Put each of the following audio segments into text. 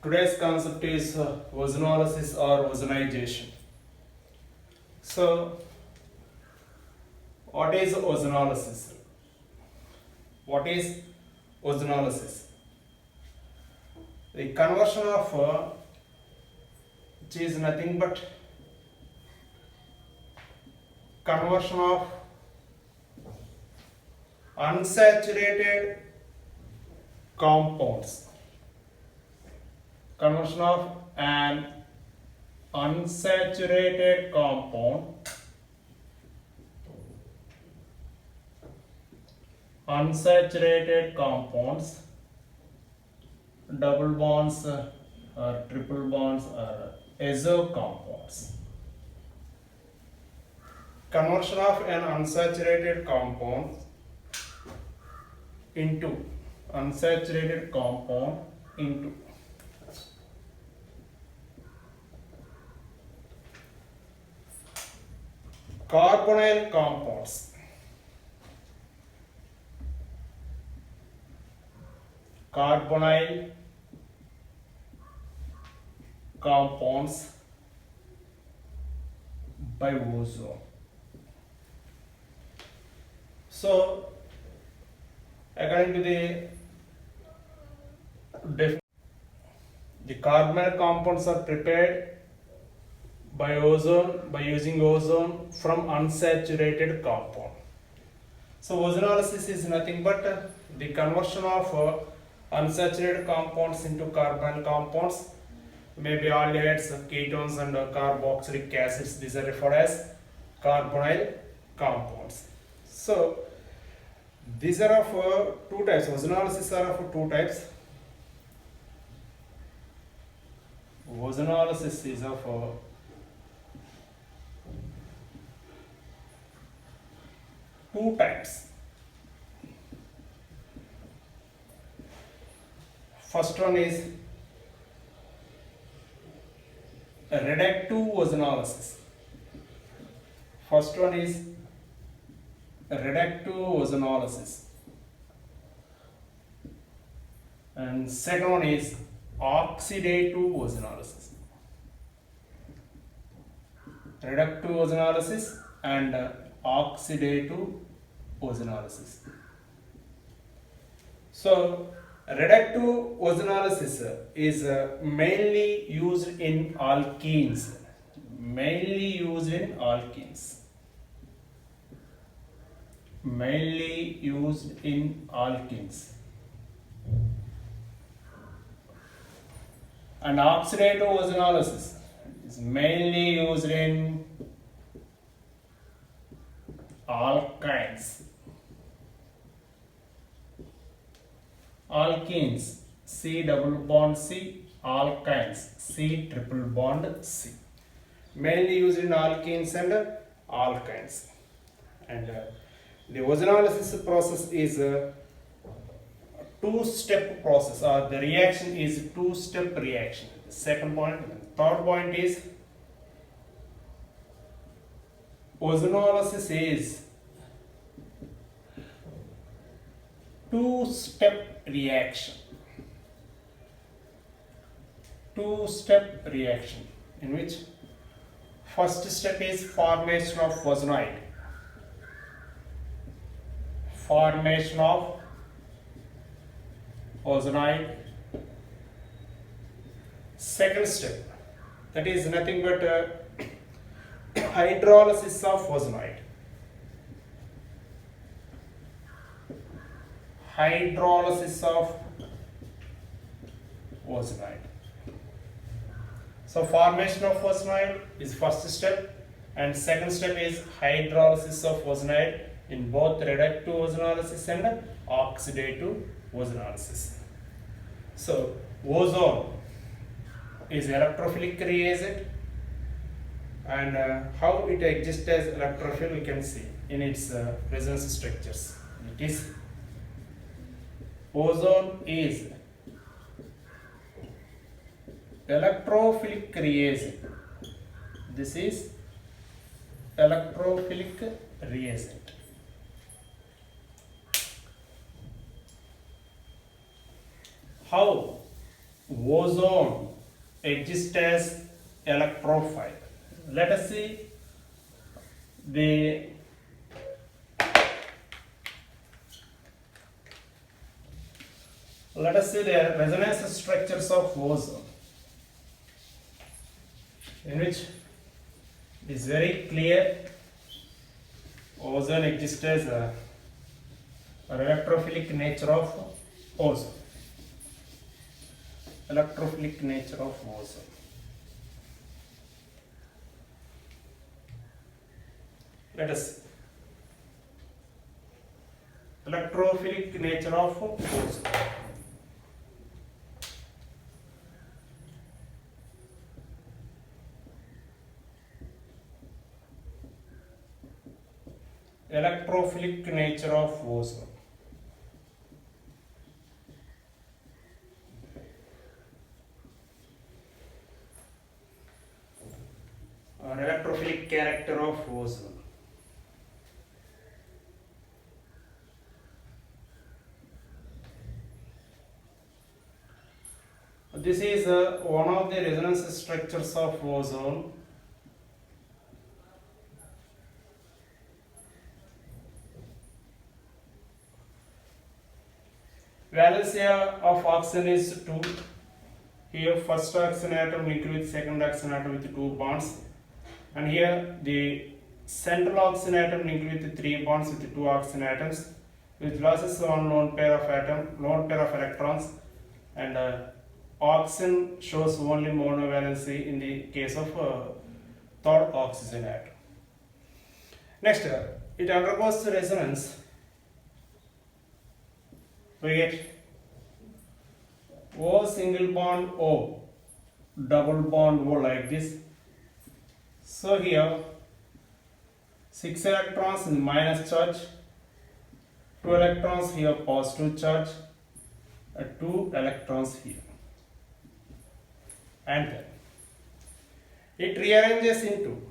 Today's concept is ozonolysis or ozonization. So, what is ozonolysis? What is ozonolysis? The conversion of which is nothing but conversion of unsaturated compounds. Conversion of an unsaturated compound unsaturated compounds, double bonds or triple bonds or azo compounds. Conversion of an unsaturated compound into unsaturated compound into carbonyl compounds. Carbonyl compounds by ozone. So, according to the carbonyl compounds are prepared by ozone by using ozone from unsaturated compound. So, ozonolysis is nothing but the conversion of unsaturated compounds into carbonyl compounds, maybe aldehydes, ketones, and carboxylic acids. These are referred as carbonyl compounds. So, these are of two types. Ozonolysis are of two types. Ozonolysis is of two types. First one is reductive ozonolysis. First one is reductive ozonolysis, and second one is oxidative ozonolysis. Reductive ozonolysis and oxidative ozonolysis. So, reductive ozonolysis is mainly used in alkenes. Mainly used in alkenes. Mainly used in alkenes. And oxidative ozonolysis is mainly used in alkynes. Alkenes, C double bond C, alkynes, C triple bond C. Mainly used in alkenes and alkynes. And the ozonolysis process is a two-step process, or the reaction is two-step reaction. Second point. Third point is ozonolysis is two-step reaction. Two-step reaction in which first step is formation of ozonoid. Formation of ozonoid. Second step, that is nothing but hydrolysis of ozonoid. Hydrolysis of ozonoid. So, formation of ozonoid is first step, and second step is hydrolysis of ozonoid in both reductive ozonolysis and oxidative ozonolysis. So, ozone is electrophilic reagent, and how it exists as electrophile we can see in its presence structures. It is ozone is electrophilic reagent. This is electrophilic reagent. How ozone exists as electrophile. Let us see the resonance structures of ozone, in which it is very clear ozone exists as a electrophilic nature of ozone. Electrophilic nature of ozone. Let us see. Electrophilic nature of ozone. Electrophilic nature of ozone. Or electrophilic character of ozone. This is one of the resonance structures of ozone. Valence of oxygen is 2. Here first oxygen atom linked with second oxygen atom with 2 bonds. And here the central oxygen atom linked with 3 bonds with 2 oxygen atoms, which loses one lone pair of electrons, and oxygen shows only monovalency in the case of third oxygen atom. Next, it undergoes resonance. We get O single bond O, double bond O like this. So here 6 electrons in minus charge, 2 electrons here positive charge, 2 electrons here, and then it rearranges into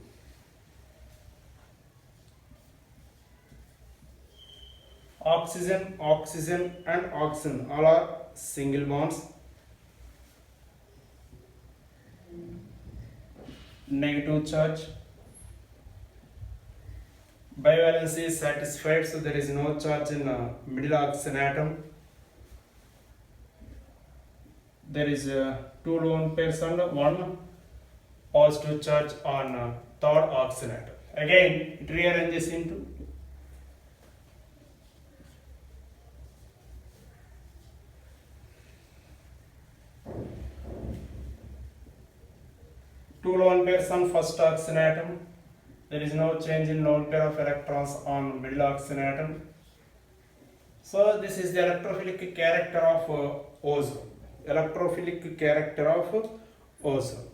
oxygen, oxygen and oxygen, all are single bonds, negative charge, bivalency is satisfied, so there is no charge in middle oxygen atom. There is 2 lone pairs and 1 positive charge on third oxygen atom. Again it rearranges into two lone pairs on first oxygen atom. There is no change in lone pair of electrons on middle oxygen atom. So this is the electrophilic character of ozone. Electrophilic character of ozone.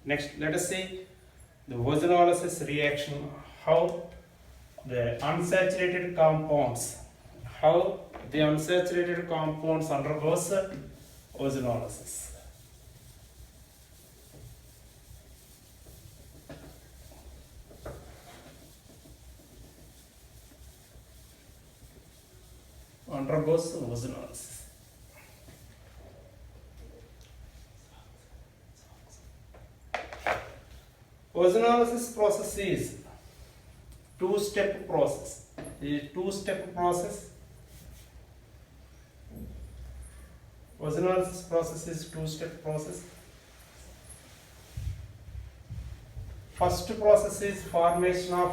Next, let us see the ozonolysis reaction. How the unsaturated compounds undergoes ozonolysis. Undergoes ozonolysis. Ozonolysis process is two-step process. Ozonolysis process is two-step process. First process is formation of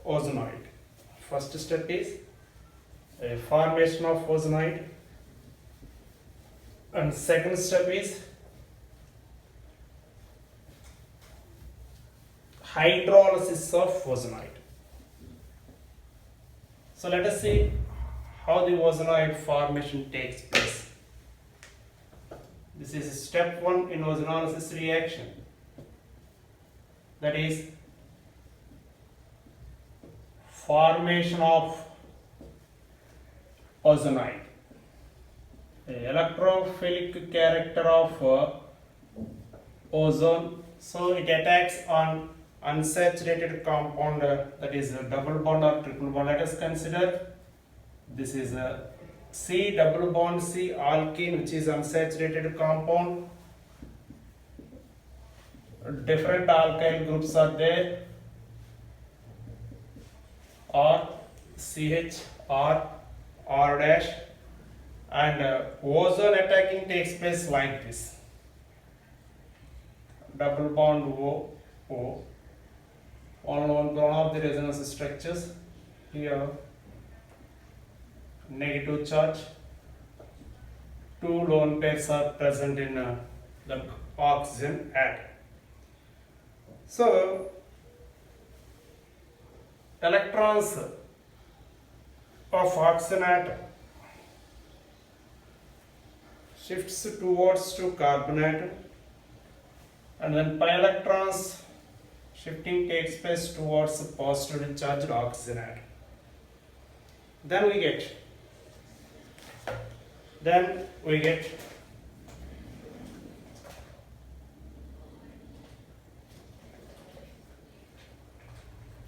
ozonoid. First step is formation of ozonoid, and second step is hydrolysis of ozonoid. So let us see how the ozonoid formation takes place. This is step 1 in ozonolysis reaction, that is formation of ozonoid. The electrophilic character of ozone, so it attacks on unsaturated compound, that is a double bond or triple bond. Let us consider This is a C double bond C alkene, which is unsaturated compound. Different alkyl groups are there. R, CH, R dash, and ozone attacking takes place like this. Double bond O, O. On one of the resonance structures. Here, negative charge. Two lone pairs are present in the oxygen atom. So, electrons of oxygen atom shifts towards to carbon atom, and then pi electrons shifting takes place towards the positively charged oxygen atom. Then we get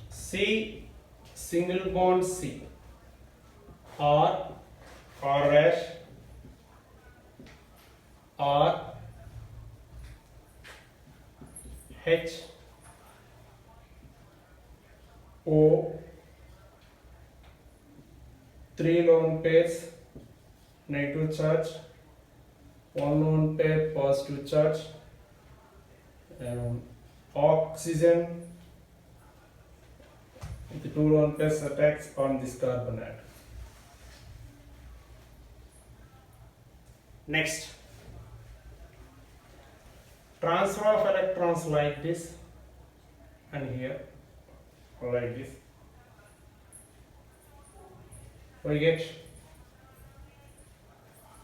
C single bond C, R dash, R, H, O, three lone pairs, negative charge, one lone pair, positive charge, oxygen with two lone pairs attacks on this carbon atom. Next, transfer of electrons like this, and here like this. We get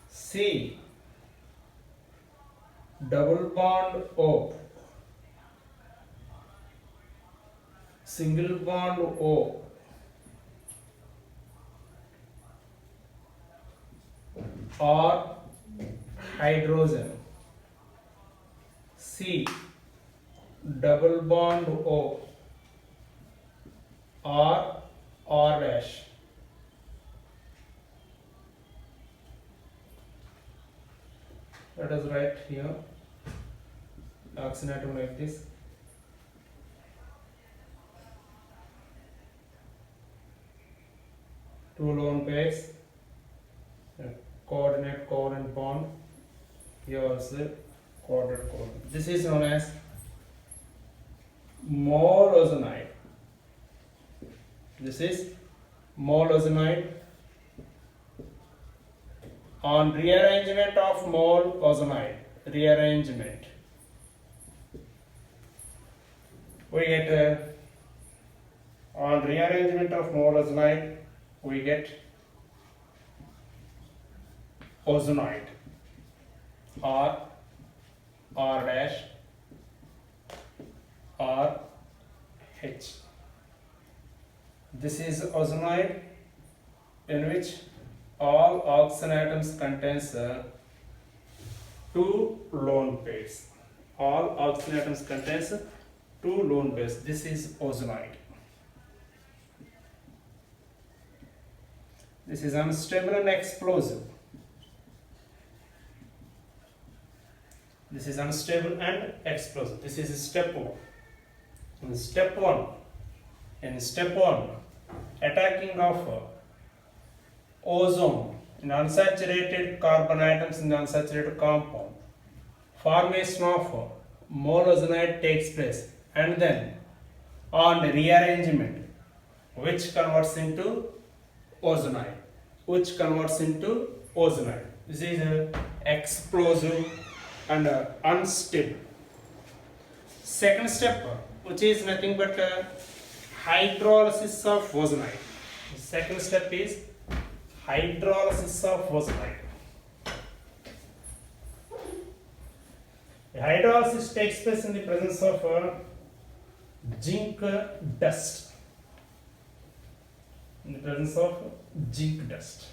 C double bond O, single bond O, R hydrogen, C double bond O, R dash, let us write here oxygen atom like this. Two lone pairs, coordinate covalent bond. Here also coordinate covalent. This is known as mole ozonide. This is mole ozonide. On rearrangement of mole ozonide, we get on rearrangement of mole ozonide, we get ozonide, R dash, R H. This is ozonide in which all oxygen atoms contains two lone pairs. All oxygen atoms contains two lone pairs. This is ozonide. This is unstable and explosive. This is unstable and explosive. This is step 1. In step 1, attacking of ozone in unsaturated carbon atoms in the unsaturated compound, formation of mole ozonide takes place, and then on rearrangement, which converts into ozonide. This is explosive and unstable. Second step, which is nothing but hydrolysis of ozonide. The second step is hydrolysis of ozonide. The hydrolysis takes place in the presence of zinc dust. In the presence of zinc dust.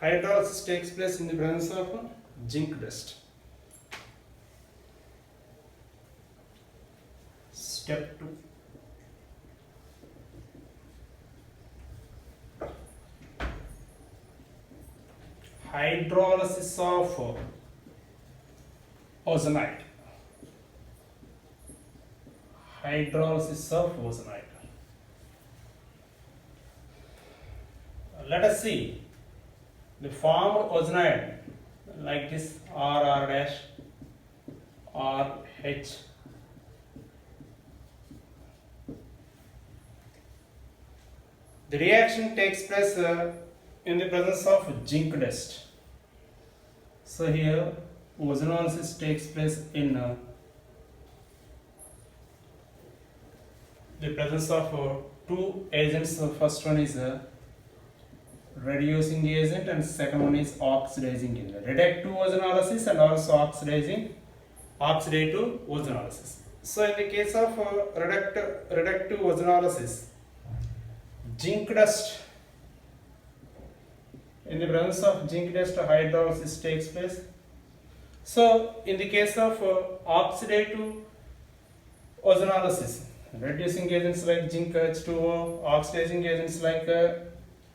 Hydrolysis takes place in the presence of zinc dust. Step 2. Hydrolysis of ozonite. Hydrolysis of ozonite. Let us see the formed ozonide like this RR dash RH. The reaction takes place in the presence of zinc dust. So here ozonolysis takes place in the presence of two agents. The first one is reducing agent and second one is oxidizing agent. Reductive ozonolysis and also oxidative ozonolysis. So in the case of reductive ozonolysis, zinc dust, in the presence of zinc dust hydrolysis takes place. So in the case of oxidative ozonolysis, reducing agents like zinc H2O, oxidizing agents like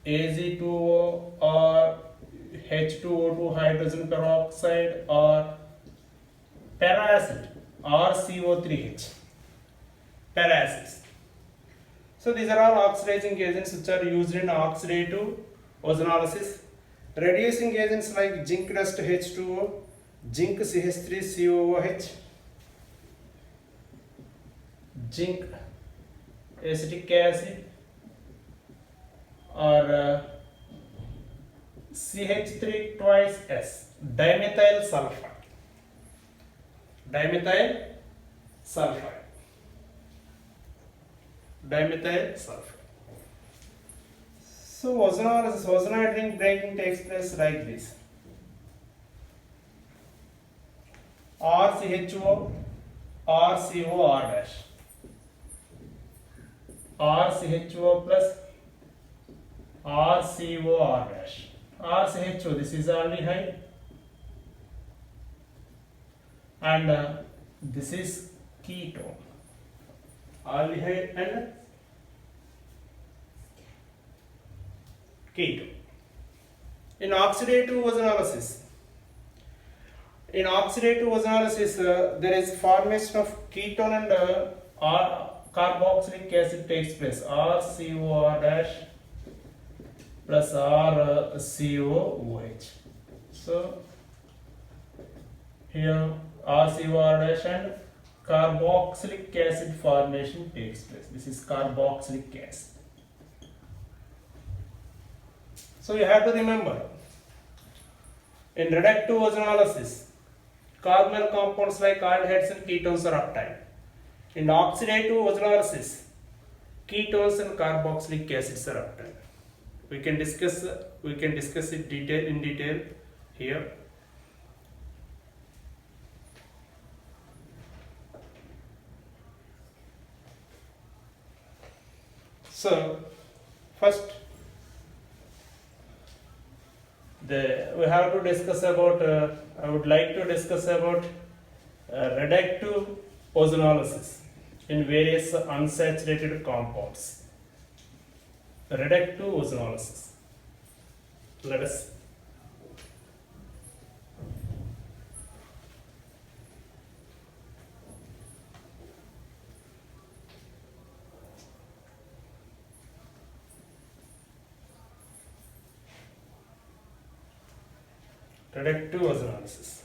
Ag2O or H2O2 hydrogen peroxide or peracid or CO3H, peracids. So these are all oxidizing agents which are used in oxidative ozonolysis. Reducing agents like zinc dust H2O, zinc CH3COOH, zinc acetic acid or CH3 twice S, dimethyl sulfide. Dimethyl sulfide. Dimethyl sulfide. So ozonolysis, ozonide ring breaking takes place like this. RCHO, RCO, R dash. RCHO plus RCO, R dash. RCHO, this is aldehyde, and this is ketone. Aldehyde and ketone. In oxidative ozonolysis, there is formation of ketone and carboxylic acid takes place. RCOR dash plus RCOOH. So here RCOR dash and carboxylic acid formation takes place. This is carboxylic acid. So you have to remember, in reductive ozonolysis, carbonyl compounds like aldehydes and ketones are obtained. In oxidative ozonolysis, ketones and carboxylic acids are obtained. We can discuss it in detail here. So first, we have to discuss about. I would like to discuss about reductive ozonolysis in various unsaturated compounds. Reductive ozonolysis. Let us. Reductive ozonolysis.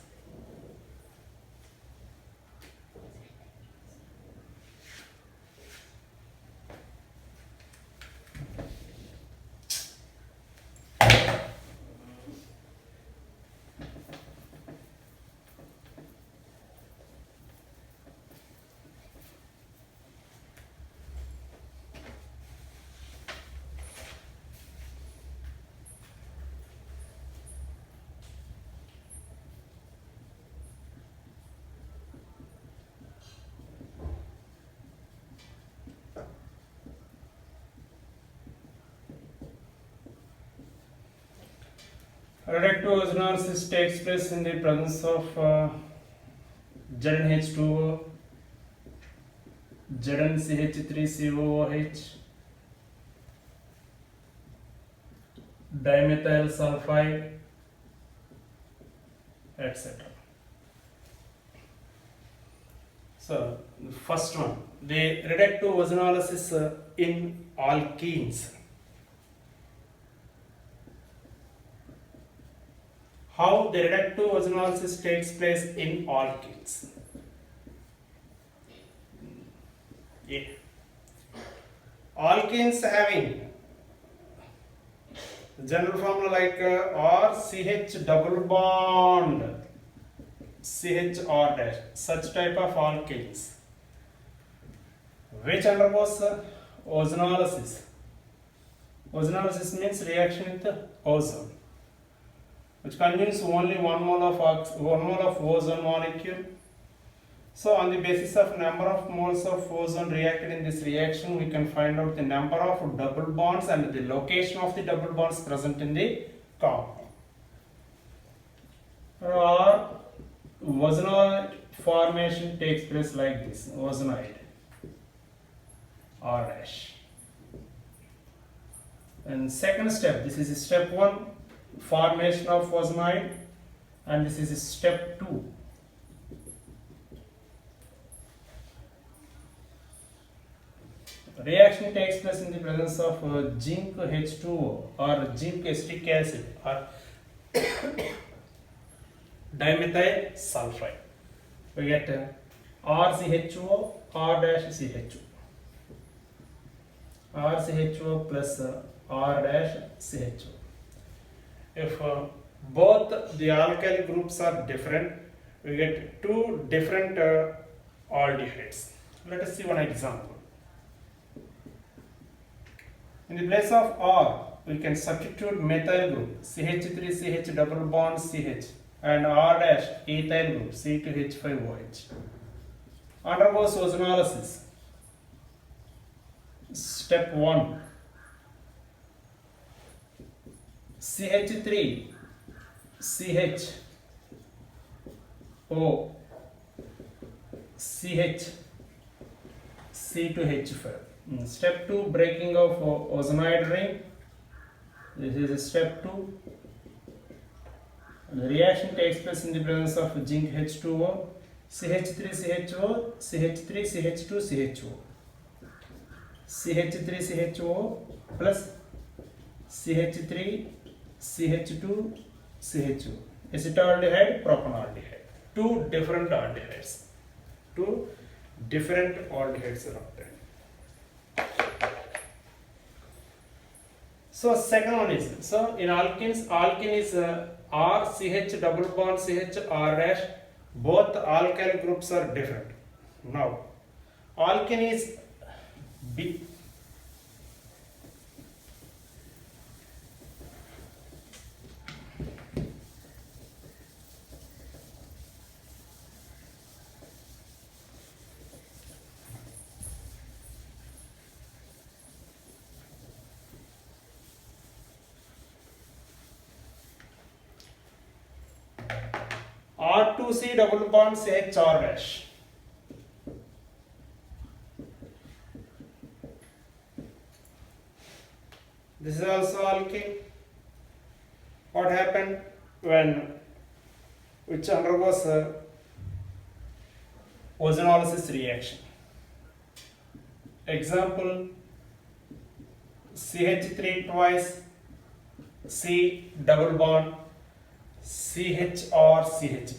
Reductive ozonolysis takes place in the presence of ZnH2O, ZnCH3COOH, dimethyl sulfide, etc. So, the first one, the reductive ozonolysis in alkenes. How the reductive ozonolysis takes place in alkenes. Yeah. Alkenes having general formula like RCH double bond CHR dash, such type of alkenes which undergoes ozonolysis. Ozonolysis means reaction with the ozone, which contains only 1 mole of ozone molecule. So on the basis of number of moles of ozone reacted in this reaction, we can find out the number of double bonds and the location of the double bonds present in the compound. Or ozonoid formation takes place like this, ozonoid R dash. And second step, this is step 1, formation of ozonoid, and this is step 2. Reaction takes place in the presence of zinc H2O or zinc acetic acid or dimethyl sulfide. We get RCHO, R dash CHO. RCHO plus R dash CHO. If both the alkyl groups are different, we get two different aldehydes. Let us see one example. In the place of R, we can substitute methyl group CH3CH double bond CH and R dash ethyl group C2H5OH. Undergoes ozonolysis. Step 1. CH3 CHO CH C2H5. Step 2, breaking of ozonoid ring. This is step 2. The reaction takes place in the presence of zinc H2O, CH3CHO, CH3CH2CHO, CH3CHO plus CH3CH2CHO. Acetaldehyde, propanaldehyde. Two different aldehydes. Two different aldehydes are obtained. So second one is, so in alkenes, alkene is R CH double bond CH R dash. Both alkyl groups are different. Now alkene is B. R2C double bond CH R dash. This is also alkene. What happened when which undergoes ozonolysis reaction? Example, CH3 twice C double bond CHR CH3.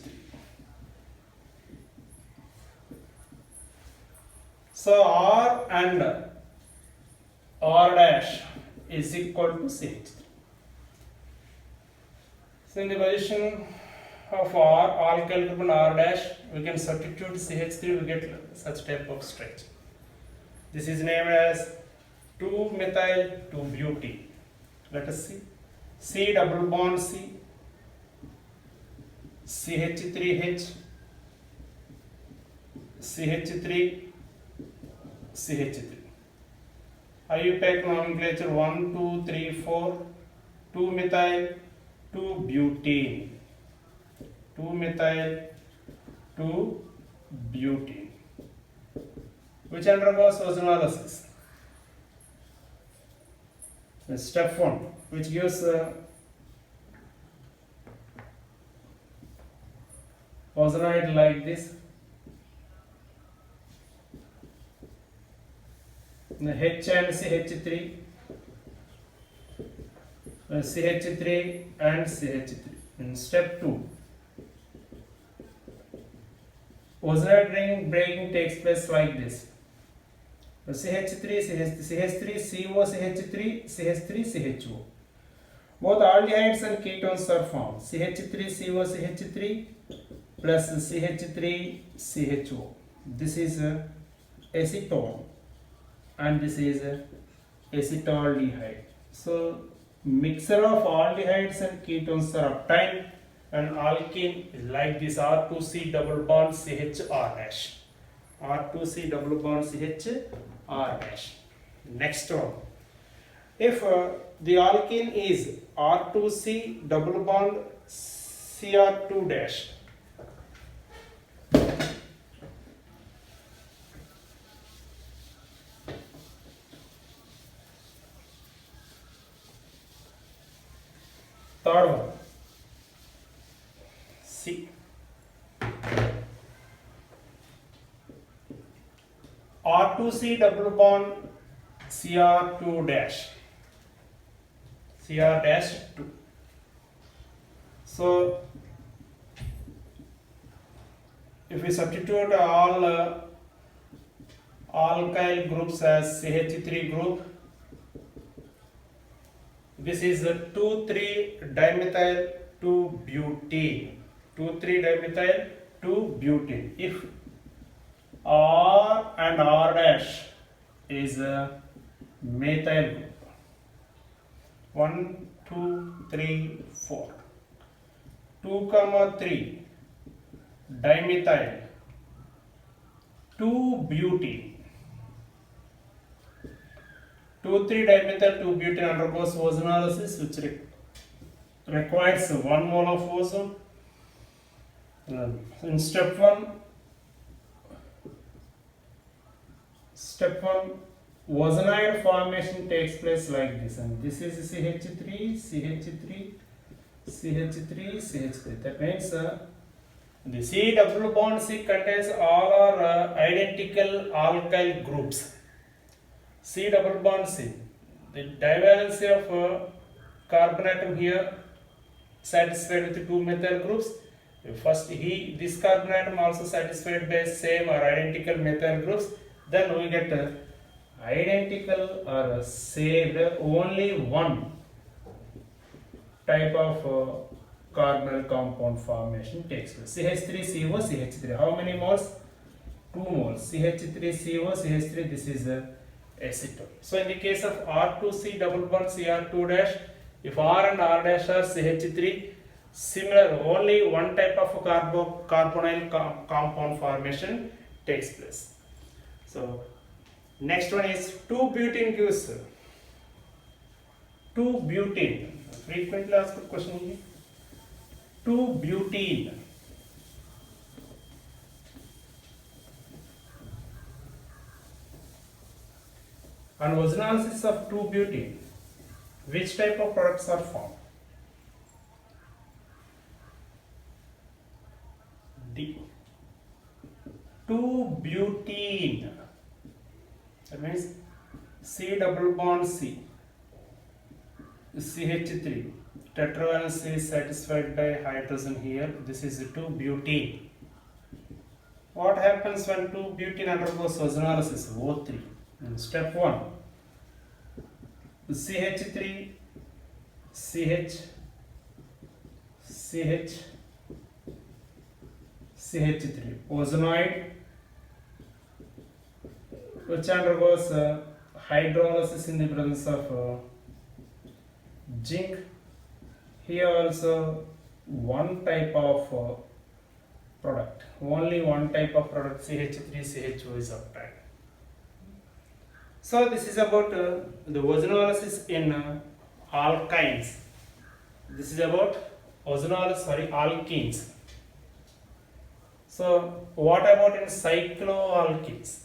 So R and R dash is equal to CH3. So in the position of R, alkyl group and R dash, we can substitute CH3, we get such type of structure. This is named as 2-methyl-2-butene. Let us see. C double bond C, CH3H, CH3, CH3. IUPAC nomenclature 1, 2, 3, 4, 2-methyl, 2-butene, 2-methyl 2-butene, which undergoes ozonolysis. Step 1, which gives ozonide like this. The H and CH3, CH3 and CH3. In step 2, ozonide breaking takes place like this. CH3, CH3, CO, CH3, CH3, CHO. Both aldehydes and ketones are formed. CH3, CO, CH3 plus CH3, CHO. This is acetone and this is acetaldehyde. So mixture of aldehydes and ketones are obtained, and alkene is like this: R2C double bond CHR dash. R2C double bond CHR dash. Next one, if the alkene is R2C double bond Cr2 dash, third one, C, R2C double bond Cr2 dash, Cr dash 2. So if we substitute all alkyl groups as CH3 group, this is 2,3-dimethyl 2-butene. 2,3-dimethyl 2-butene. If R and R dash is a methyl group. 1, 2, 3, 4. 2, 3 dimethyl 2-butene. 2,3-dimethyl 2-butene undergoes ozonolysis, which requires 1 mole of ozone. In step 1, ozonide formation takes place like this, and this is CH3, CH3, CH3, CH3. That means the C double bond C contains all our identical alkyl groups. C double bond C, the divalency of carbon atom here satisfied with 2 methyl groups. First this carbon atom also satisfied by same or identical methyl groups. Then we get identical or saved only one type of carbonyl compound formation takes place. CH3CO, CH3. How many moles? 2 moles. CH3CO, CH3. This is acetone. So in the case of R2C double bond Cr2 dash, if R and R dash are CH3, similar only one type of carbonyl compound formation takes place. So next one is 2-butene gives 2-butene. Frequently asked question. 2-butene. On ozonolysis of 2-butene, which type of products are formed? D. 2-butene. That means C double bond C, CH3, tetravalence is satisfied by hydrogen here. This is 2-butene. What happens when 2-butene undergoes ozonolysis? O3. In step 1, CH3, CH, CH, CH3, ozonoid, which undergoes hydrolysis in the presence of zinc. Here also one type of product, only one type of product, CH3CHO is obtained. So this is about the ozonolysis in alkynes. This is about alkenes. So what about in cycloalkenes?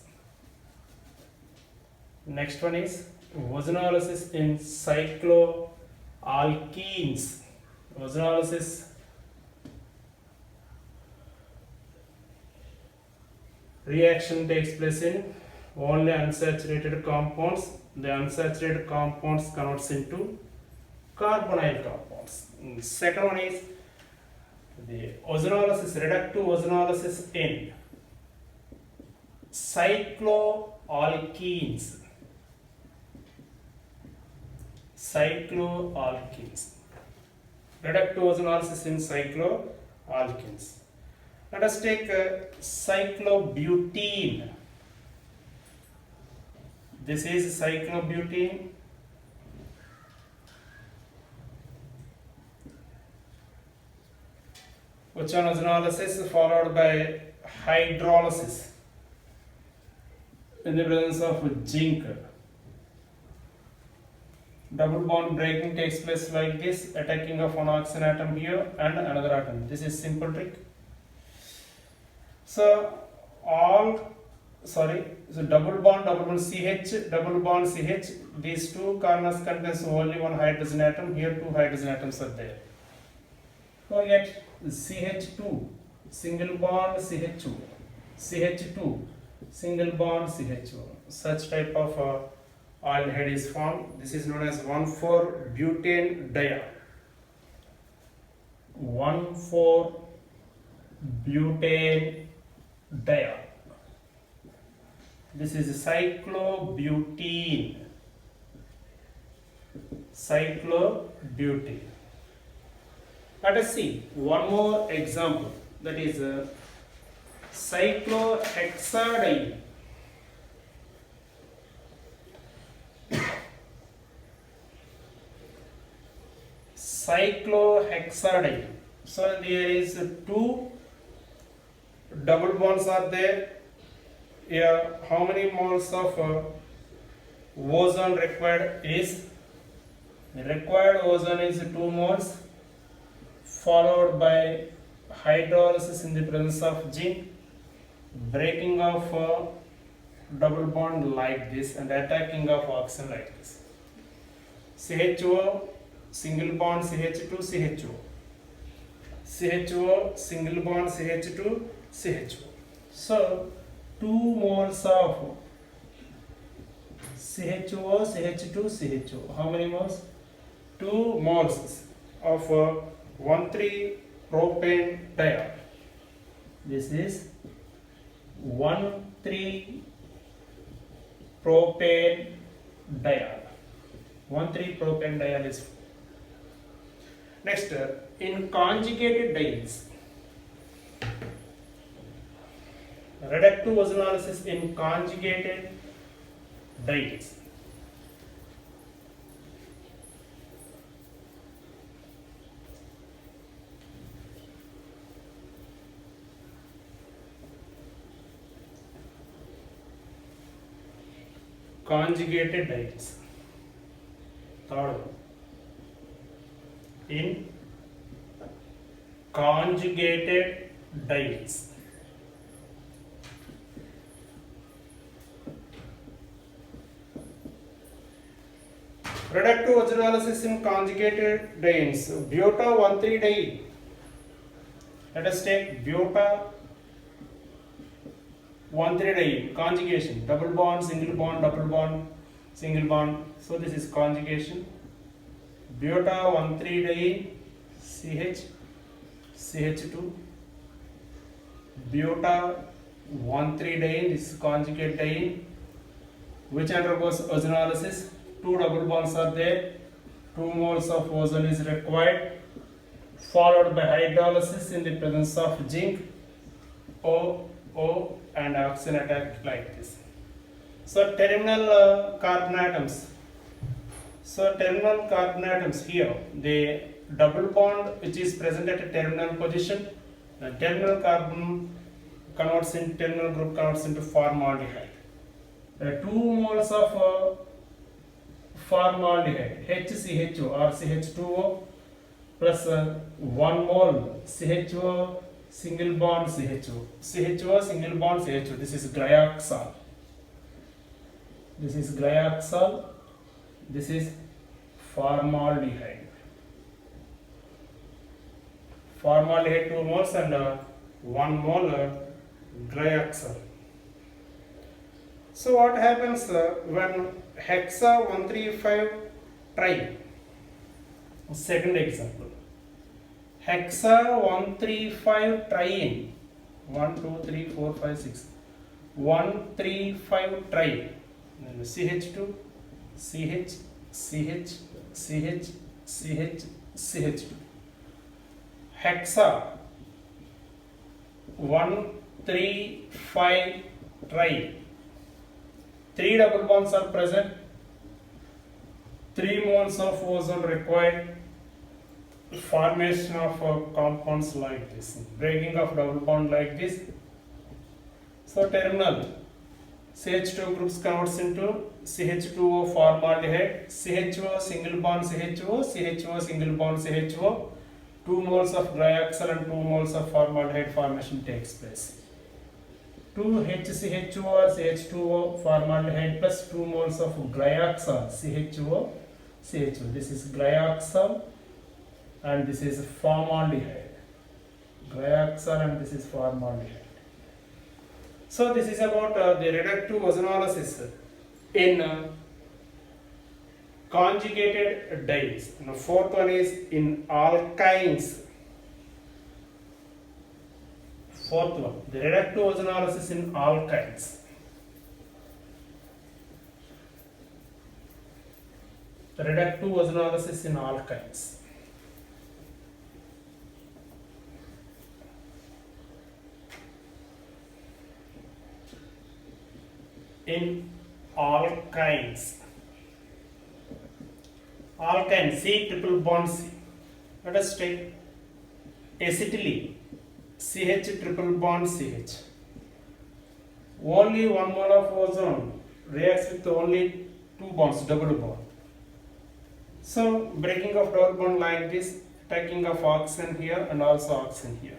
Next one is ozonolysis in cycloalkenes. Ozonolysis reaction takes place in only unsaturated compounds. The unsaturated compounds converts into carbonyl compounds. Second one is the ozonolysis, reductive ozonolysis in cycloalkenes. Cycloalkenes. Reductive ozonolysis in cycloalkenes. Let us take cyclobutene. This is cyclobutene. Which one ozonolysis followed by hydrolysis in the presence of zinc. Double bond breaking takes place like this, attacking of one oxygen atom here and another atom. This is simple trick. So double bond CH, double bond CH, these two corners contains only one hydrogen atom, here two hydrogen atoms are there. Forget CH2, single bond CH2, CH2, single bond CH2. Such type of aldehyde is formed. This is known as 1,4-butane diol. 1,4-butane diol. This is cyclobutene. Cyclobutene. Let us see one more example, that is cyclohexadiene. Cyclohexadiene. So there is two double bonds are there. Here, how many moles of ozone required is? The required ozone is 2 moles, followed by hydrolysis in the presence of zinc, breaking of double bond like this and attacking of oxygen like this. CHO, single bond CH2, CHO. CHO, single bond CH2, CHO. So 2 moles of CHO, CH2, CHO. How many moles? 2 moles of 1,3-propane diol. This is 1,3-propane diol. 1,3-propane diol is. Next, in conjugated dienes, reductive ozonolysis in conjugated dienes. Conjugated dienes. Third one. In conjugated dienes. Reductive ozonolysis in conjugated dienes. Buta-1,3-diene. Let us take buta-1,3-diene conjugation. Double bond, single bond, double bond, single bond. So this is conjugation. Buta-1,3-diene CH, CH2. Buta-1,3-diene, this is conjugate diene, which undergoes ozonolysis. 2 double bonds are there, 2 moles of ozone is required, followed by hydrolysis in the presence of zinc, O, and oxygen attack like this. So terminal carbon atoms. So terminal carbon atoms here, the double bond which is present at a terminal position, the terminal carbon converts in terminal group converts into formaldehyde. 2 moles of formaldehyde, HCHO or CH2O, plus 1 mole CHO single bond CHO. CHO single bond CHO. This is glyoxal. This is glyoxal. This is formaldehyde. Formaldehyde 2 moles and 1 mole glyoxal. So what happens when hexa 135 tri? Second example. Hexa 135 triene. 1, 2, 3, 4, 5, 6. 135 tri. CH2, CH, CH, CH, CH, CH2. Hexa 135 tri. 3 double bonds are present. 3 moles of ozone required. Formation of compounds like this. Breaking of double bond like this. So terminal CH2 groups converts into CH2O formaldehyde, CHO single bond CHO, CHO single bond CHO, 2 moles of glyoxal and 2 moles of formaldehyde formation takes place. 2 HCHO or CH2O formaldehyde plus 2 moles of glyoxal CHO, CHO. This is glyoxal and this is formaldehyde. Glyoxal and this is formaldehyde. So this is about the reductive ozonolysis in conjugated dyes. And the fourth one is in alkynes. Fourth one, the reductive ozonolysis in alkynes. The reductive ozonolysis in alkynes. In alkynes. Alkyne, C triple bond C. Let us take acetylene, CH triple bond CH. Only 1 mole of ozone reacts with only 2 bonds, double bond. So breaking of double bond like this, taking of oxygen here and also oxygen here.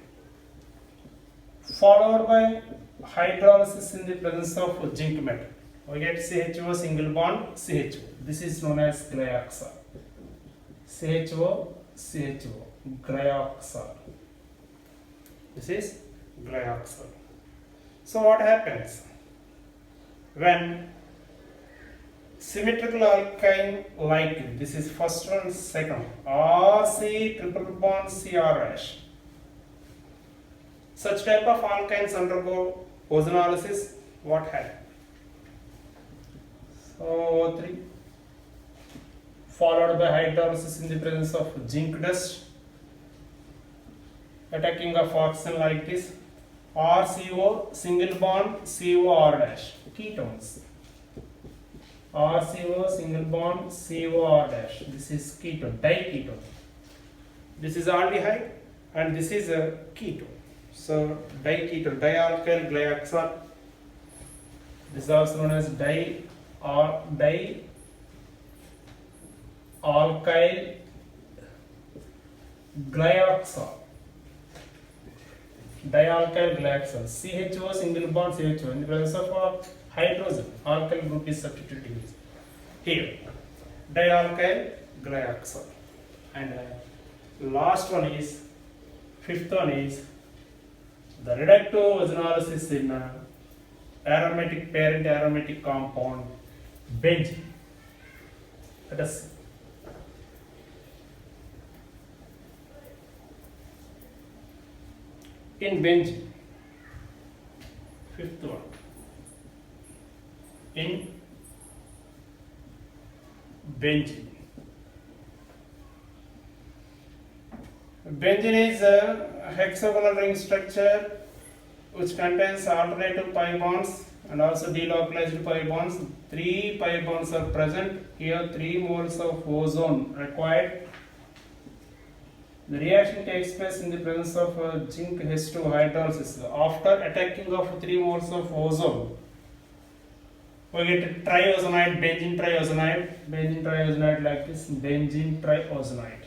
Followed by hydrolysis in the presence of zinc metal. We get CHO single bond CHO. This is known as glyoxal. CHO, CHO, glyoxal. This is glyoxal. So what happens when symmetrical alkyne like this is first one, second RC triple bond CR dash. Such type of alkynes undergo ozonolysis. What happens? So O3 followed by hydrolysis in the presence of zinc dust, attacking of oxygen like this. RCO single bond COR dash, ketones. RCO single bond COR dash. This is ketone, diketone. This is aldehyde and this is a ketone. So diketone, dialkyl glyoxal. This is also known as dialkyl glyoxal. Dialkyl glyoxal. CHO single bond CHO in the presence of hydrogen. Alkyl group is substituted here. Dialkyl glyoxal. And last one is, fifth one is the reductive ozonolysis in aromatic parent aromatic compound benzene. Let us see. In benzene, fifth one, in benzene. Benzene is a hexagonal ring structure which contains alternative pi bonds and also delocalized pi bonds. 3 pi bonds are present. Here 3 moles of ozone required. The reaction takes place in the presence of zinc H2 hydrolysis. After attacking of 3 moles of ozone, we get triozonide, benzene triozonide like this, benzene triozonide.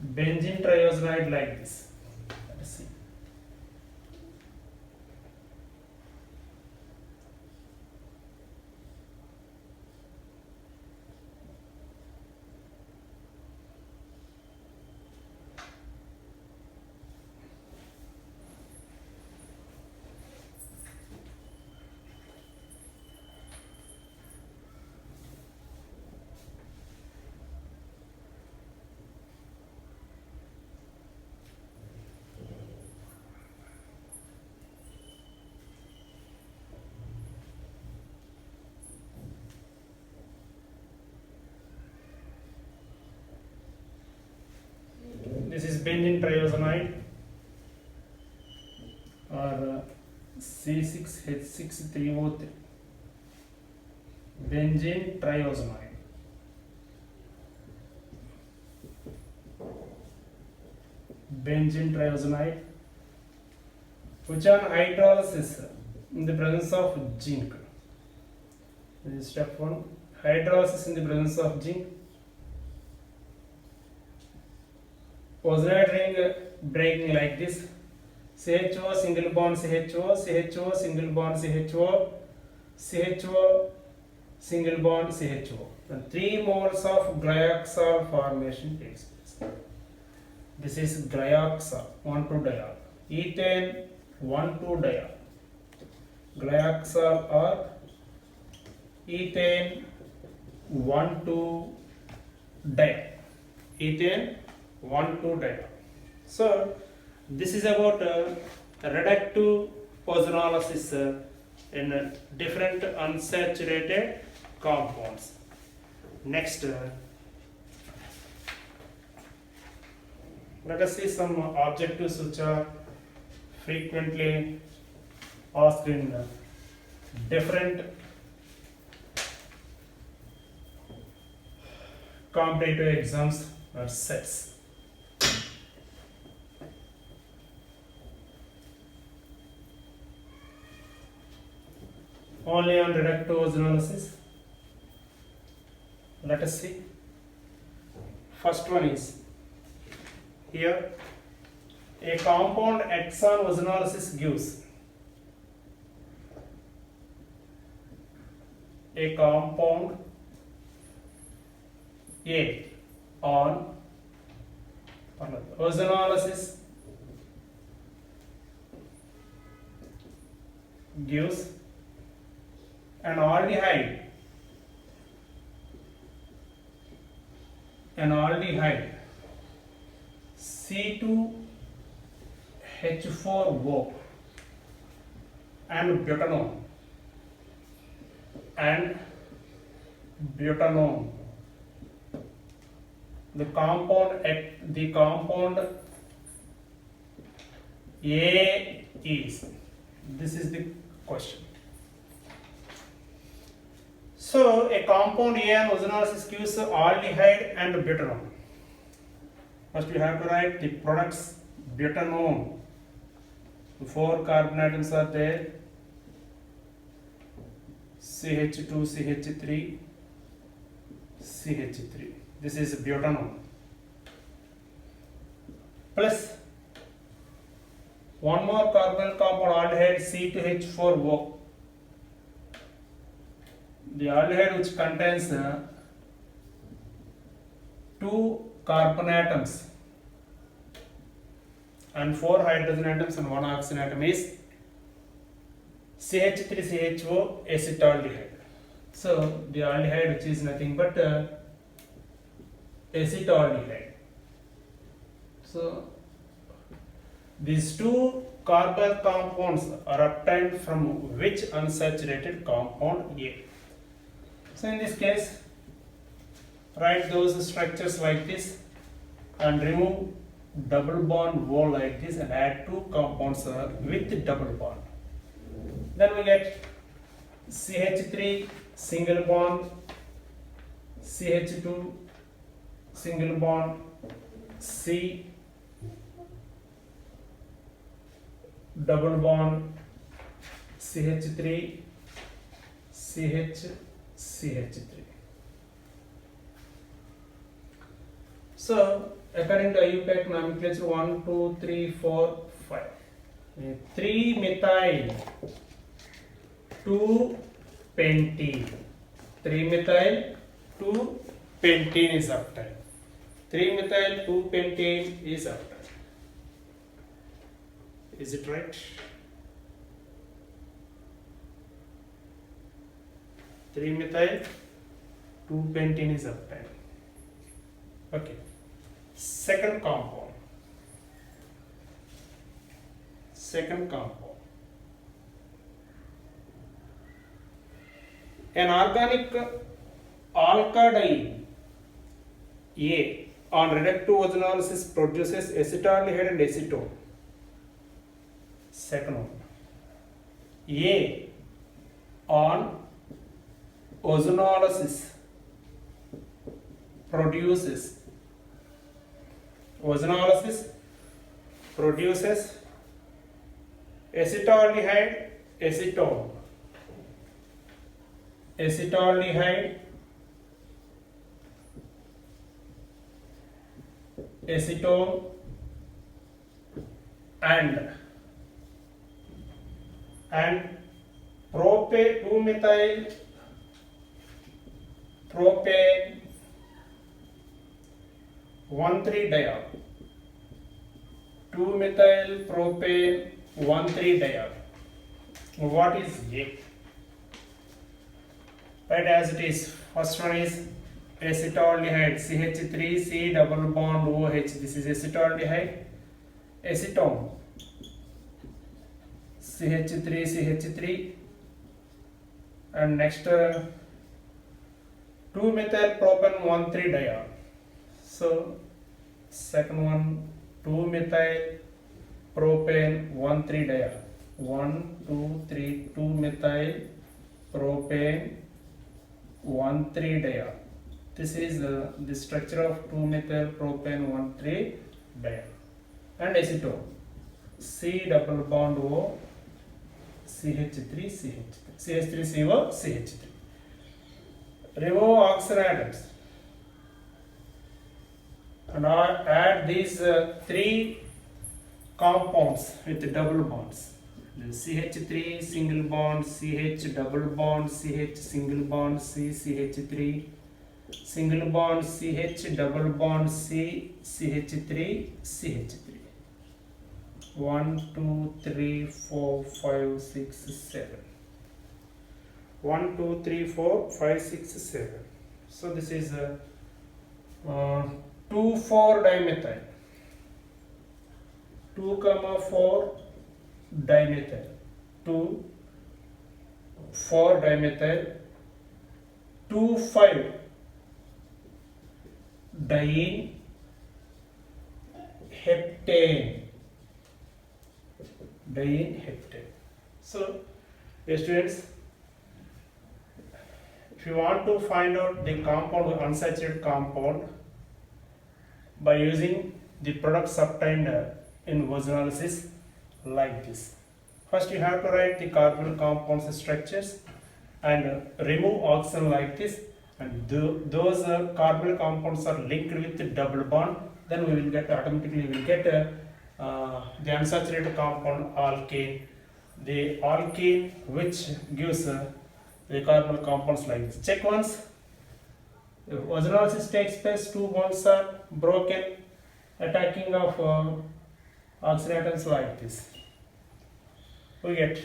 benzene triazolide like this. Let's see. This is benzene triazolide or C6H63O3. Benzene triazolide. Benzene triazolide, which on hydrolysis in the presence of zinc. This is step 1. Hydrolysis in the presence of zinc. Ozonide ring breaking like this. CHO single bond CHO, CHO single bond CHO, CHO single bond CHO. And 3 moles of glyoxal formation takes place. This is glyoxal 1,2-diol. Ethane 1,2-diol. Glyoxal or ethane 1,2-diol. Ethane 1,2-diol. So this is about reductive ozonolysis in different unsaturated compounds. Next, let us see some objectives which are frequently asked in different competitive exams or sets. Only on reductive ozonolysis. Let us see. First one is here a compound X on ozonolysis gives a compound A on ozonolysis gives an aldehyde C2H4O and butanone. The compound A is, this is the question. So a compound A on ozonolysis gives aldehyde and butanone. First we have to write the products. Butanone, 4 carbon atoms are there, CH2, CH3, CH3. This is butanone. Plus one more carbonyl compound aldehyde C2H4O. The aldehyde which contains 2 carbon atoms and 4 hydrogen atoms and 1 oxygen atom is CH3CHO acetaldehyde. So the aldehyde which is nothing but acetaldehyde. So these 2 carbonyl compounds are obtained from which unsaturated compound A? So in this case, write those structures like this and remove double bond O like this and add 2 compounds with double bond. Then we get CH3 single bond, CH2 single bond, C double bond, CH3, CH, CH3. So according to IUPAC nomenclature 1, 2, 3, 4, 5. 3-methyl 2-pentene. 3-methyl 2-pentene is obtained. 3-methyl 2-pentene is obtained. Is it right? 3-methyl 2-pentene is obtained. Okay. Second compound. An organic alkadine A on reductive ozonolysis produces acetaldehyde and acetone. Second one. A on ozonolysis produces acetaldehyde, acetone. Acetaldehyde, acetone, and propane 2-methyl propane 1,3-diol. 2-methyl propane 1,3-diol. What is A? Right, as it is. First one is acetaldehyde, CH3C double bond OH. This is acetaldehyde. Acetone, CH3CH3, and next 2-methyl propane 1,3-diol. So second one, 2-methyl propane 1,3-diol. 1, 2, 3, 2-methyl propane 1,3-diol. This is the structure of 2-methyl propane 1,3-diol. And acetone, C double bond O, CH3CO, CH3. Remove oxygen atoms and add these 3 compounds with double bonds. CH3 single bond, CH double bond, CH single bond, C, CH3 single bond, CH double bond, C, CH3, CH3. 1, 2, 3, 4, 5, 6, 7. 1, 2, 3, 4, 5, 6, 7. So this is 2,4-dimethyl. 2,4-dimethyl. 2,4-dimethyl. 2,5-diene heptane. So, students, if you want to find out the compound, unsaturated compound, by using the products obtained in ozonolysis like this. First, you have to write the carbon compounds structures and remove oxygen like this, and those carbon compounds are linked with the double bond. Then we will get automatically the unsaturated compound alkane, the alkene which gives the carbon compounds like this. Check once. If ozonolysis takes place, 2 bonds are broken, attacking of oxygen atoms like this. We get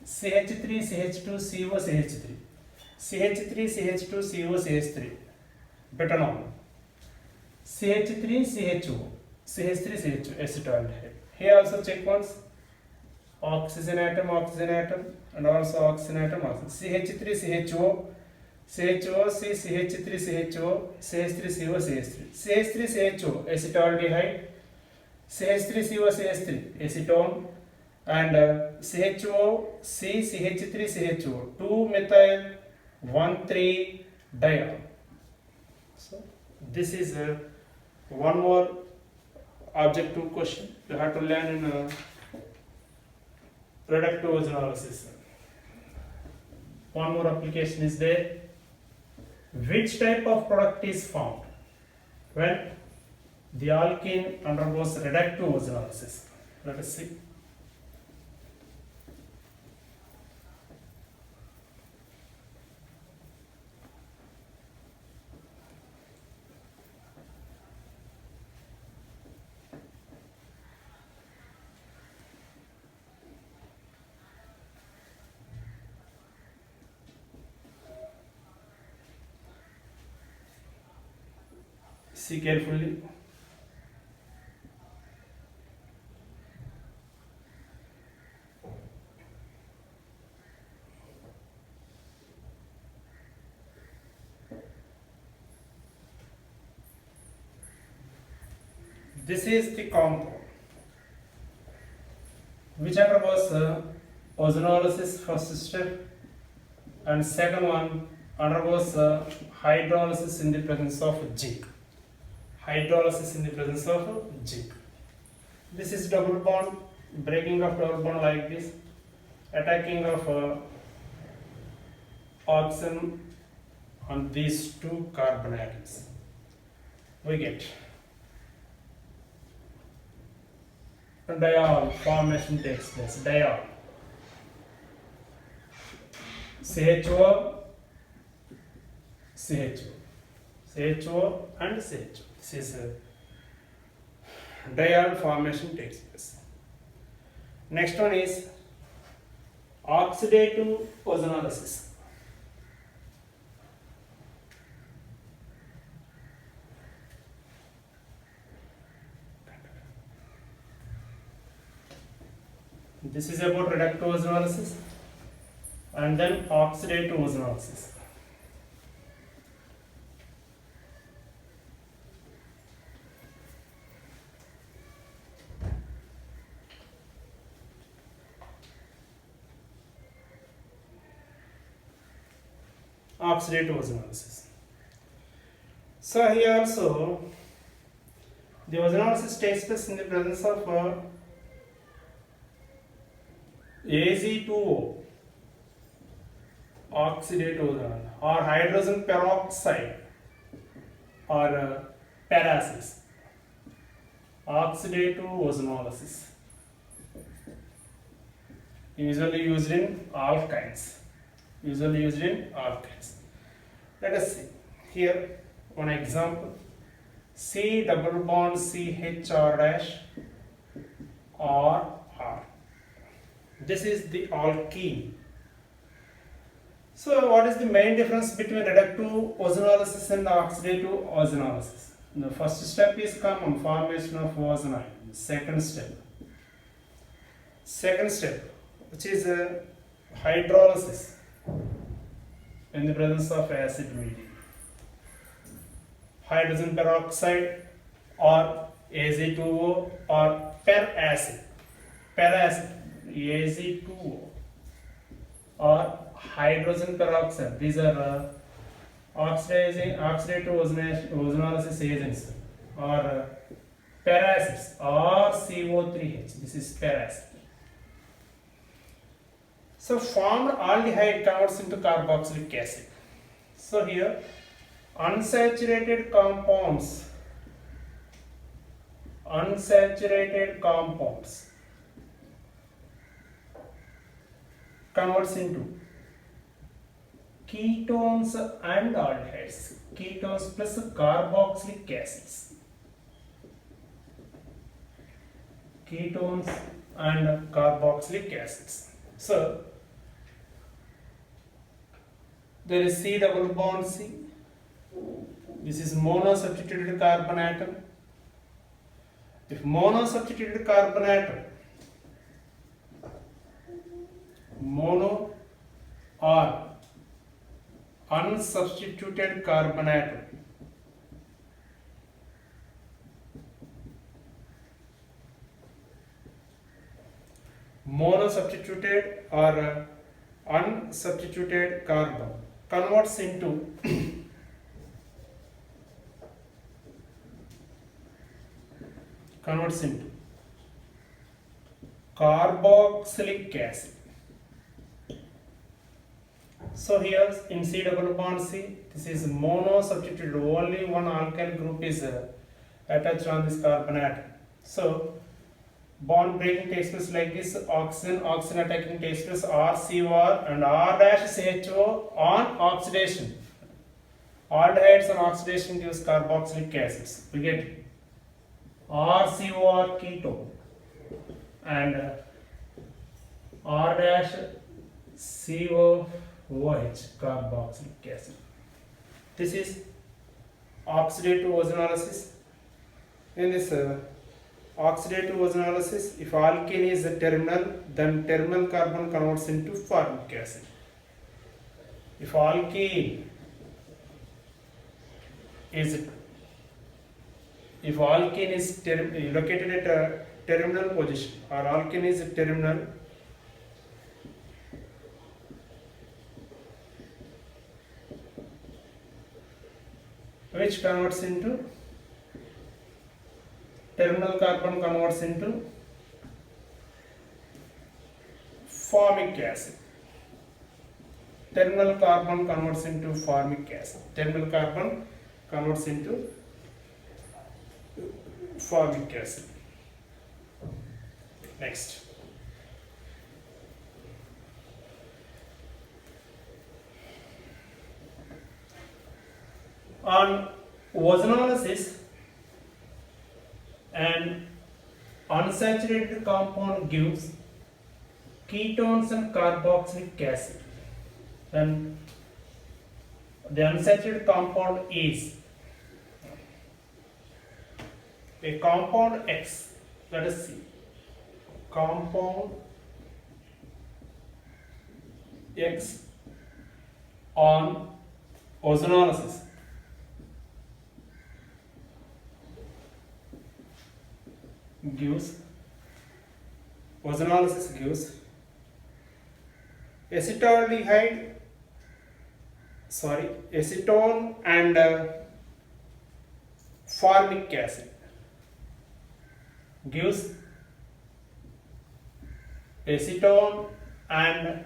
CH3, CH2, CO, CH3. CH3, CH2, CO, CH3. Butanol. CH3, CHO. CH3, CHO. Acetaldehyde. Here also check once. Oxygen atom, and also oxygen atom. CH3, CHO. CHO, C, CH3, CHO, CH3CO, CH3. CH3, CHO, acetaldehyde. CH3CO, CH3, acetone. And CHO, C, CH3, CHO, 2-methyl 1,3-diol. So this is one more objective question you have to learn in reductive ozonolysis. One more application is there. Which type of product is found when the alkene undergoes reductive ozonolysis. Let us see. See carefully. This is the compound which undergoes ozonolysis first step, and second one undergoes hydrolysis in the presence of zinc. Hydrolysis in the presence of zinc. This is double bond, breaking of double bond like this, attacking of oxygen on these two carbon atoms. We get diol formation takes place. Diol. CHO, CHO, CHO and CHO. This is diol formation takes place. Next one is oxidative ozonolysis. This is about reductive ozonolysis and then oxidative ozonolysis. Oxidative ozonolysis. So here also the ozonolysis takes place in the presence of Ag2O, oxidate ozone, or hydrogen peroxide, or paracetic. Oxidative ozonolysis, usually used in alkynes. Let us see here one example. C double bond CHR dash or R. This is the alkene. So what is the main difference between reductive ozonolysis and oxidative ozonolysis? The first step is common, formation of ozonide. Second step, which is hydrolysis in the presence of acid medium. Hydrogen peroxide or Ag2O or peracid. Ag2O or hydrogen peroxide. These are oxidative ozonolysis agents, or paracids or CO3H. This is peracid. So formed aldehyde converts into carboxylic acid. So here unsaturated compounds converts into ketones and aldehydes. Ketones plus carboxylic acids. Ketones and carboxylic acids. So there is C double bond C. This is mono-substituted carbon atom. If mono-substituted carbon atom, mono or unsubstituted carbon atom, mono-substituted or unsubstituted carbon converts into carboxylic acid. So here in C double bond C, this is mono substituted, only one alkyl group is attached on this carbon atom. So bond breaking takes place like this, oxygen attacking takes place RCOR and R dash CHO on oxidation. Aldehydes on oxidation gives carboxylic acids. We get RCOR ketone and R dash COOH carboxylic acid. This is oxidative ozonolysis. In this oxidative ozonolysis, if alkene is a terminal, then terminal carbon converts into formic acid. If alkene is located at a terminal position, or alkene is a terminal, which converts into terminal carbon converts into formic acid. Terminal carbon converts into formic acid. Terminal carbon converts into formic acid. Next. On ozonolysis, an unsaturated compound gives ketones and carboxylic acid. Then the unsaturated compound is a compound X. Let us see. Compound X on ozonolysis gives acetone and formic acid. Gives acetone and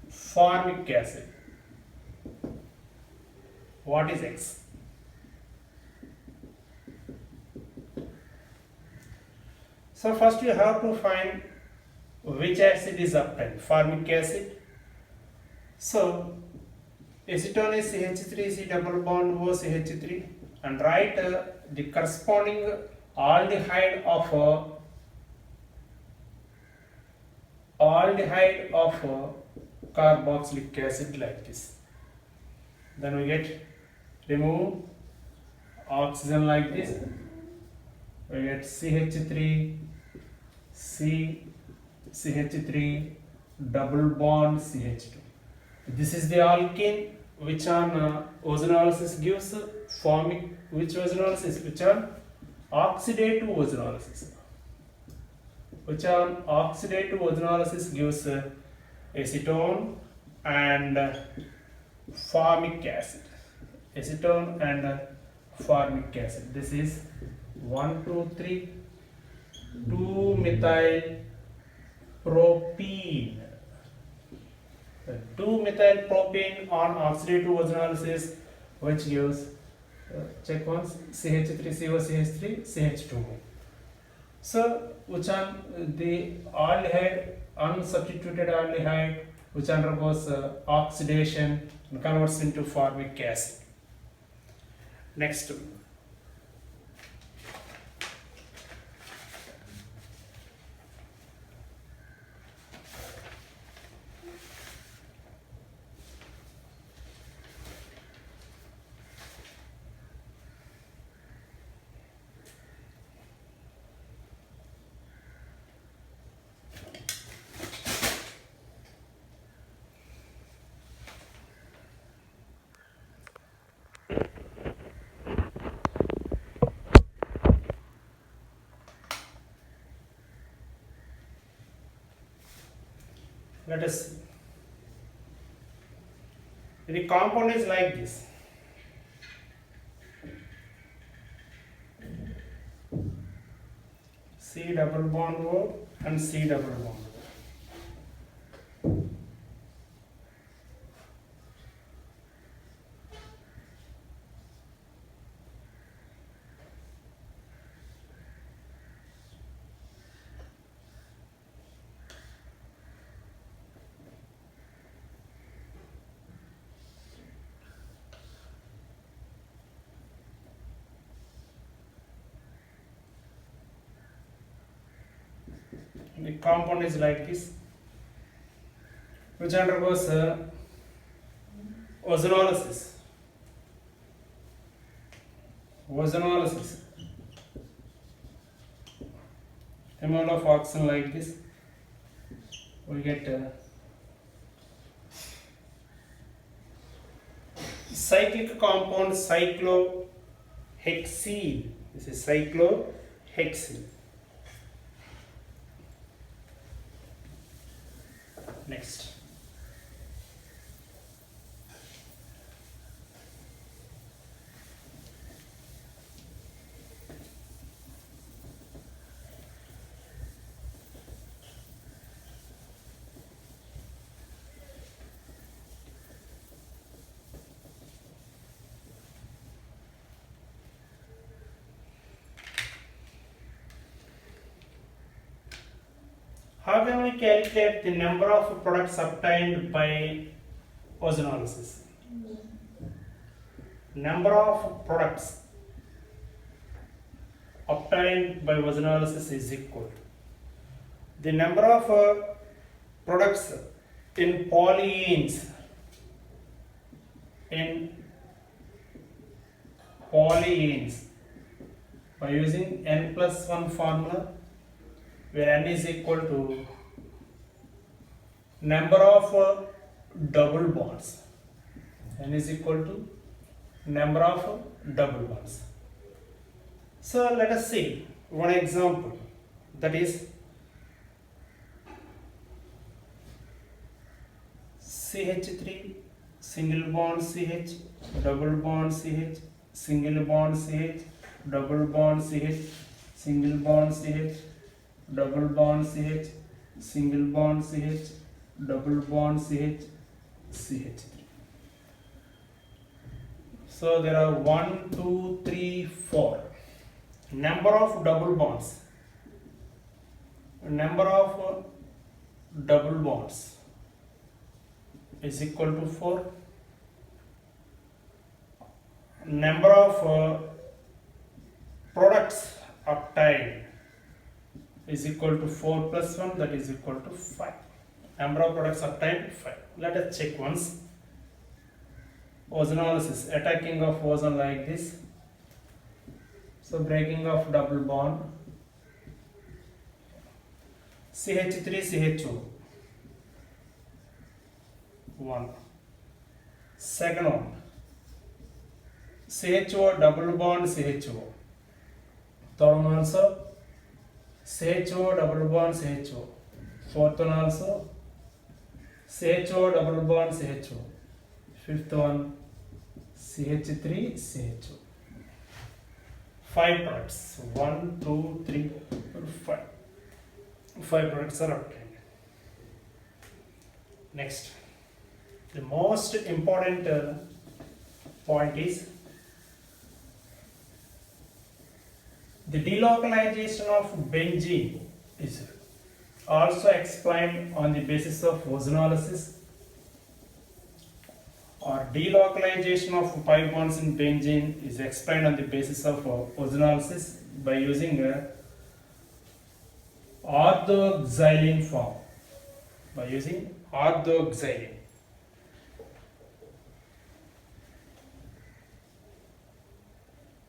formic acid. What is X? So first you have to find which acid is obtained, formic acid. So acetone is CH3, C double bond O CH3, and write the corresponding aldehyde of carboxylic acid like this. Then we get remove oxygen like this. We get CH3, CH3 double bond CH2. This is the alkene which on ozonolysis gives formic, which ozonolysis, which on oxidative ozonolysis. Which on oxidative ozonolysis gives acetone and formic acid. Acetone and formic acid. This is 1, 2, 3, 2-methyl propene. 2-methyl propene on oxidative ozonolysis, which gives check once CH3CO CH3 CH2. So which on the aldehyde, unsubstituted aldehyde, which undergoes oxidation and converts into formic acid. Next. Let us see. The compound is like this. C double bond O and C double bond O. The compound is like this, which undergoes ozonolysis. Ozonolysis. Amount of oxygen like this, we get cyclic compound cyclohexene. This is cyclohexene. Next. How can we calculate the number of products obtained by ozonolysis? Number of products obtained by ozonolysis is equal to the number of products in polyenes by using n+1 formula, where n is equal to number of double bonds. N is equal to number of double bonds. So let us see one example, that is CH3 single bond CH, double bond CH, single bond CH, double bond CH, single bond CH, double bond CH, single bond CH, double bond CH, CH3. So there are 1, 2, 3, 4. Number of double bonds. Number of double bonds is equal to 4. Number of products obtained is equal to 4 plus 1, that is equal to 5. Number of products obtained 5. Let us check once. Ozonolysis, attacking of ozone like this. So breaking of double bond. CH3 CHO 1. Second one, CHO double bond CHO. Third one also CHO double bond CHO. Fourth one also CHO double bond CHO. Fifth one CH3 CHO. 5 products. 1, 2, 3, 4, 5. 5 products are obtained. Next, the most important point is the delocalization of benzene is also explained on the basis of ozonolysis, or delocalization of pi bonds in benzene is explained on the basis of ozonolysis by using a orthoxylene form. By using orthoxylene.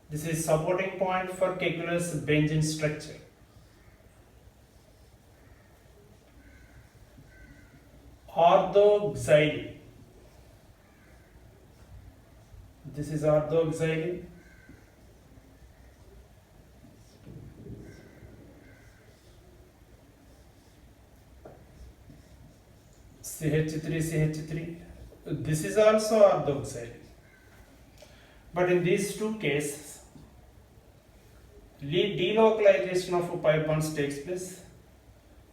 This is supporting point for calculus benzene structure. Orthoxylene. This is orthoxylene. CH3. This is also orthoxylene. But in these two cases, delocalization of pi bonds takes place.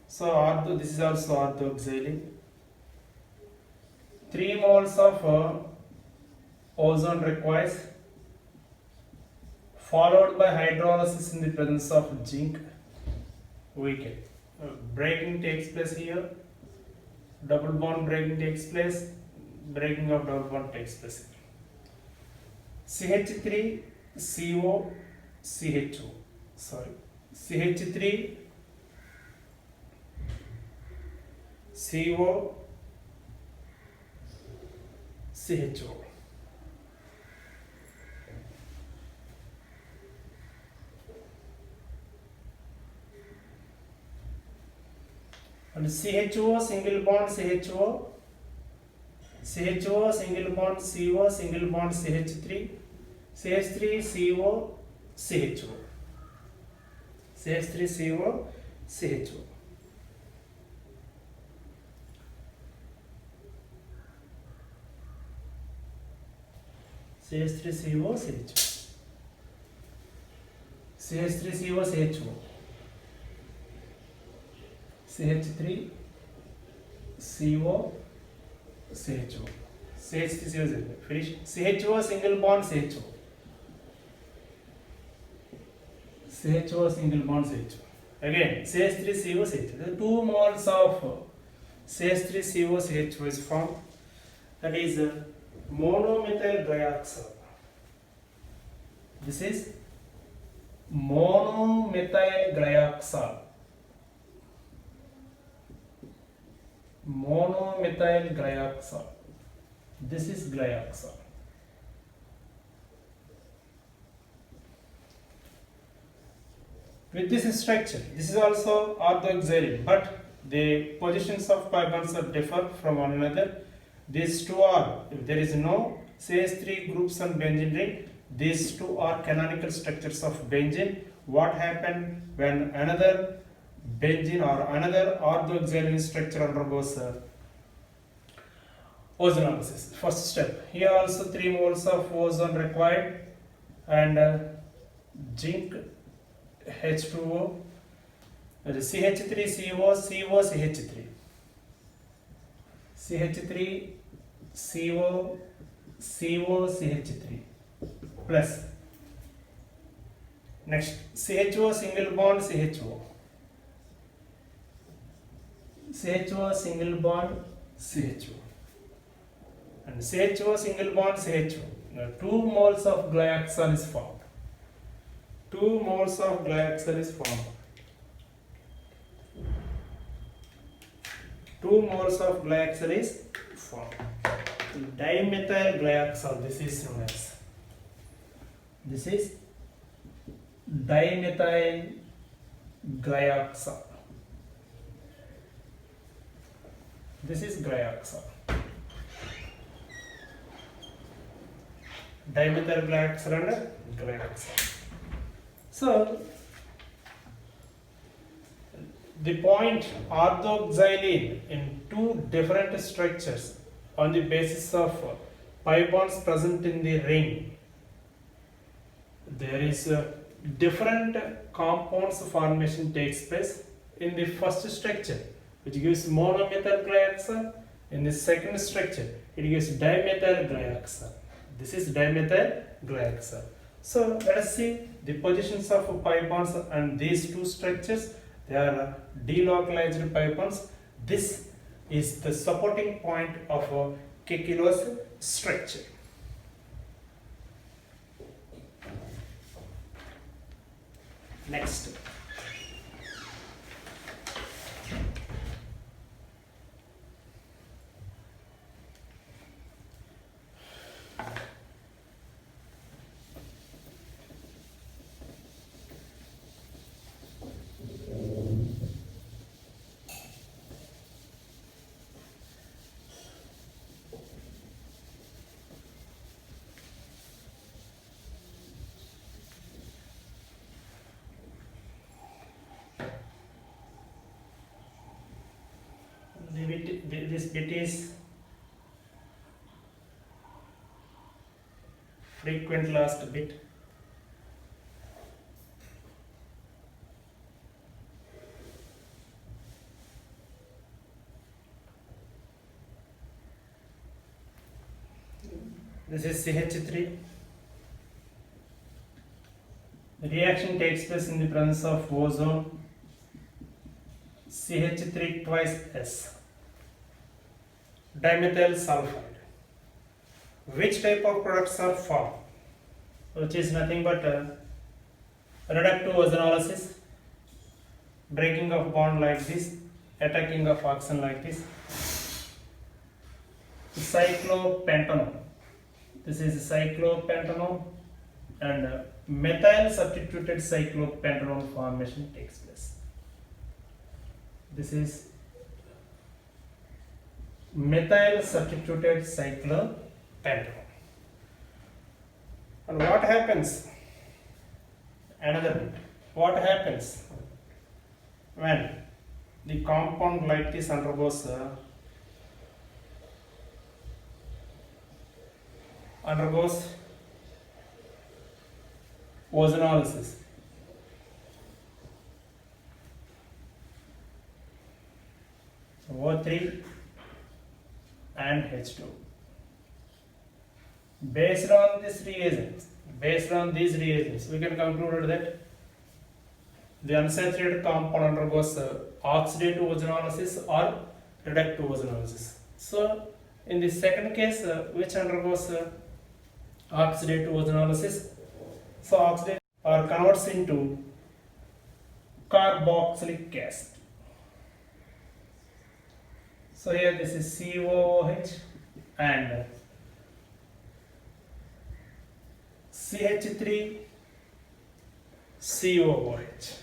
So this is also orthoxylene. 3 moles of ozone requires, followed by hydrolysis in the presence of zinc. We get breaking takes place here. Double bond breaking takes place. Breaking of double bond takes place here. CH3 CO CHO. CH3 CO, CHO. And CHO single bond CHO, CHO single bond CO single bond CH3, CH3 CO CHO, CH3 CO CHO. CH3CO CHO, CH3CO CHO, CH3CO CHO, CH3CO finish. CHO single bond CHO, CHO single bond CHO. Again CH3CO CHO. The 2 moles of CH3CO CHO is formed. That is monomethyl dioxide. This is monomethyl dioxide. Monomethyl dioxide. This is dioxide. With this structure, this is also orthoxylene, but the positions of pi bonds are differ from one another. These two are, if there is no CH3 groups on benzene ring, these two are canonical structures of benzene. What happened when another benzene or another orthoxylene structure undergoes ozonolysis? First step. Here also 3 moles of ozone required, and zinc H2O, CH3CO, CO, CH3, CH3, CO, CO, CH3 plus. Next, CHO single bond CHO, CHO single bond CHO, and CHO single bond CHO. Now 2 moles of glyoxal is formed. 2 moles of glyoxal is formed. 2 moles of glyoxal is formed. Dimethyl glyoxal, this is known as. This is dimethyl glyoxal. This is glyoxal. Dimethyl glyoxal and glyoxal. So, the point orthoxylene in 2 different structures on the basis of pi bonds present in the ring, there is a different compounds formation takes place in the first structure, which gives monomethyl glyoxal. In the second structure, it gives dimethyl glyoxal. This is dimethyl glyoxal. So let us see the positions of pi bonds and these 2 structures. They are delocalized pi bonds. This is the supporting point of a Kekillo's structure. Next. This bit is frequent last bit. This is CH3. The reaction takes place in the presence of ozone, CH3 twice S, dimethyl sulfide. Which type of products are formed? Which is nothing but reductive ozonolysis, breaking of bond like this, attacking of oxygen like this. Cyclopentanone. This is cyclopentanone, and methyl substituted cyclopentanone formation takes place. This is methyl substituted cyclopentanone. And what happens? Another bit. What happens when the compound like this undergoes ozonolysis? O3 and H2. Based on these reagents, we can conclude that the unsaturated compound undergoes oxidative ozonolysis or reductive ozonolysis. So, in the second case, which undergoes oxidative ozonolysis, so oxidate or converts into carboxylic acid. So here this is COOH and CH3 COOH.